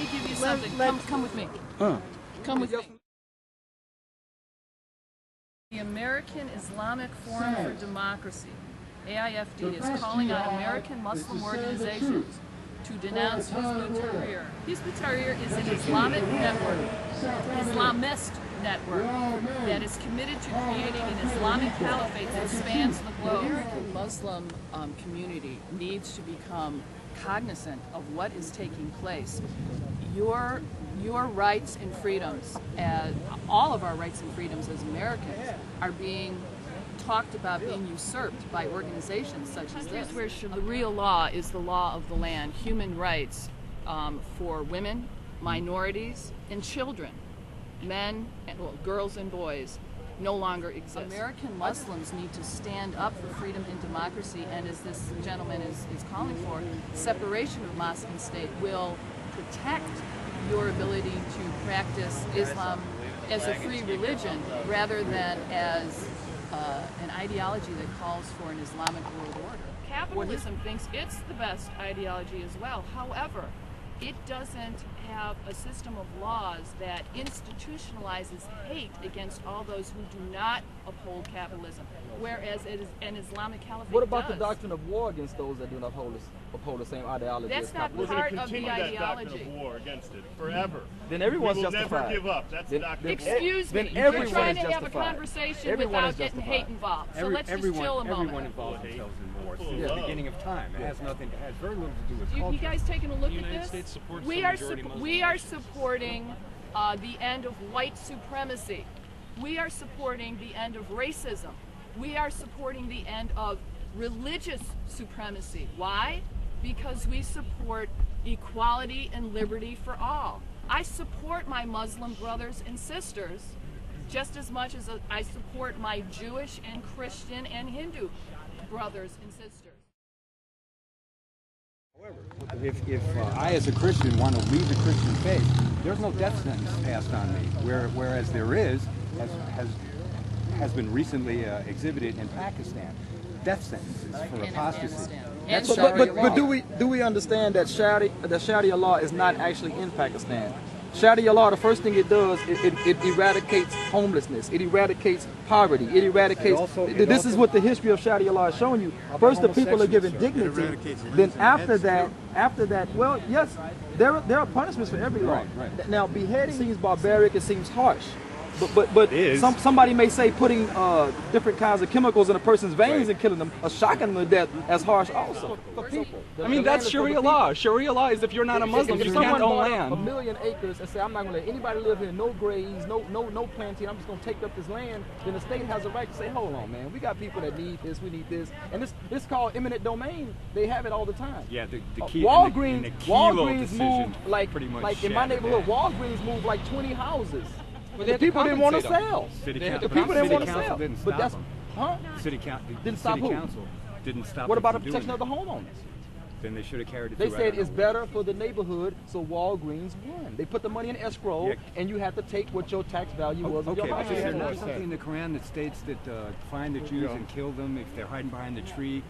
me give you something. Come with me. Come with me. The American Islamic Forum for Democracy, AIFD, is calling on American Muslim organizations to denounce Hizb ut-Tahrir. Hizb ut-Tahrir is an Islamic network, Islamist network, that is committed to creating an Islamic caliphate that spans the globe. The American Muslim community needs to become cognizant of what is taking place. Your rights and freedoms, all of our rights and freedoms as Americans, are being talked about being usurped by organizations such as this. Where the real law is the law of the land, human rights for women, minorities, and children, men, and girls and boys, no longer exist. American Muslims need to stand up for freedom and democracy, and as this gentleman is calling for, separation of mosque and state will protect your ability to practice Islam as a free religion rather than as an ideology that calls for an Islamic world order. Capitalism thinks it's the best ideology as well. However, it doesn't have a system of laws that institutionalizes hate against all those who do not uphold capitalism, whereas it is an Islamic caliphate. What about the doctrine of war against those that do not uphold the same ideology? That's not part of the ideology. That doctrine of war against it forever. Then everyone's justified. Never give up. That's the doctrine. Excuse me. We're trying to have a conversation without getting hate involved. So let's just chill a moment. Everyone involves themselves in war since the beginning of time. It has very little to do with culture. You guys taking a look at this? We are supporting the end of white supremacy. We are supporting the end of racism. We are supporting the end of religious supremacy. Why? Because we support equality and liberty for all. I support my Muslim brothers and sisters just as much as I support my Jewish and Christian and Hindu brothers and sisters. However, if I as a Christian want to leave the Christian faith, there's no death sentence passed on me, whereas there has been recently exhibited in Pakistan, death sentences for apostasy. But do we understand that Sharia law is not actually in Pakistan? Sharia law, the first thing it does, it eradicates homelessness, it eradicates poverty, it eradicates. This is what the history of Sharia law is showing you. First, the people are given dignity. Then after that, well, yes, there are punishments for every law. Right. Now, beheading seems barbaric, it seems harsh. But somebody may say putting different kinds of chemicals in a person's veins and killing them, or shocking them to death, as harsh also. For people. I mean, that's Sharia law. Sharia law is if you're not a Muslim, you can't own land. If 1 million acres and say, I'm not going to let anybody live here, no graves, no planting, I'm just going to take up this land, then the state has a right to say, hold on, man, we got people that need this, we need this. And this is called eminent domain. They have it all the time. Yeah, the key, Walgreens moved, like in my neighborhood, Walgreens moved like 20 houses. But the people didn't want to sell. The people didn't want to sell. But that's, City council didn't stop. What about the protection of the homeowners? Then they should have carried it. They said it's better for the neighborhood, so Walgreens won. They put the money in escrow, and you have to take what your tax value was of your house. Is there not something in the Quran that states that find the Jews and kill them if they're hiding behind the tree?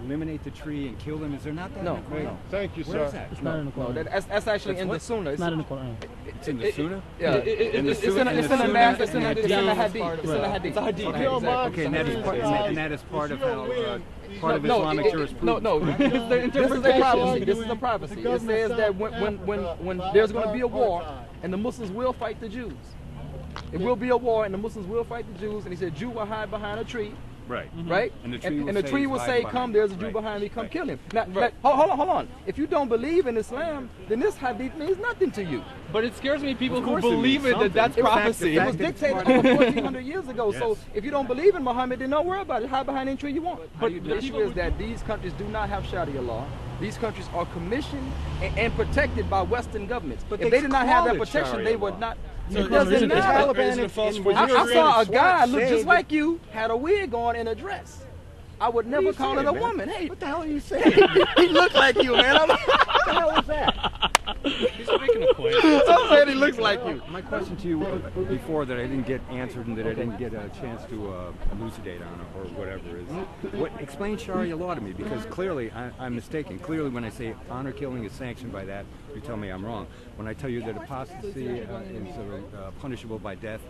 Eliminate the tree and kill them. Is there not that in the Quran? No. Thank you, sir. Where is that? It's not in the Quran. That's actually in the Sunnah. It's not in the Quran. It's in the Sunnah? Yeah. It's in the Hadith. It's in the Hadith. Okay, and that is part of how... part of Islamic jurisprudence. No. This is a prophecy. It says that when there's going to be a war, and the Muslims will fight the Jews. It will be a war, and the Muslims will fight the Jews. And he said, Jew will hide behind a tree. Right. Right? And the tree will say, come, there's a Jew behind me, come kill him. Now, hold on. If you don't believe in Islam, then this hadith means nothing to you. But it scares me people who believe it, that's prophecy. It was dictated over 1,400 years ago. Yes. So if you don't believe in Muhammad, then don't worry about it. Hide behind any tree you want. But the issue is that these countries do not have Sharia law. These countries are commissioned and protected by Western governments. But if they did not have that protection, they would not. It doesn't matter. I saw a guy look just like you, had a wig on and a dress. I would never call it a woman. Hey, what the hell are you saying? He looked like you, man. What the hell was that? He's making a point. I'm saying he looks like you. My question to you before that I didn't get answered and that I didn't get a chance to elucidate on or whatever is, explain Sharia law to me, because clearly I'm mistaken. Clearly when I say honor killing is sanctioned by that, you tell me I'm wrong. When I tell you that apostasy is punishable by death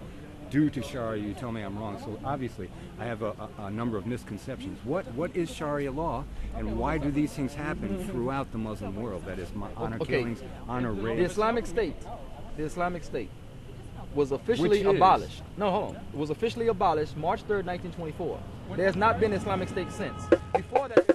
due to Sharia, you tell me I'm wrong. So obviously I have a number of misconceptions. What is Sharia law, and why do these things happen throughout the Muslim world? That is, honor killings, honor rapes. The Islamic State was officially abolished. No, hold on. It was officially abolished March 3rd, 1924. There has not been Islamic State since. Before that,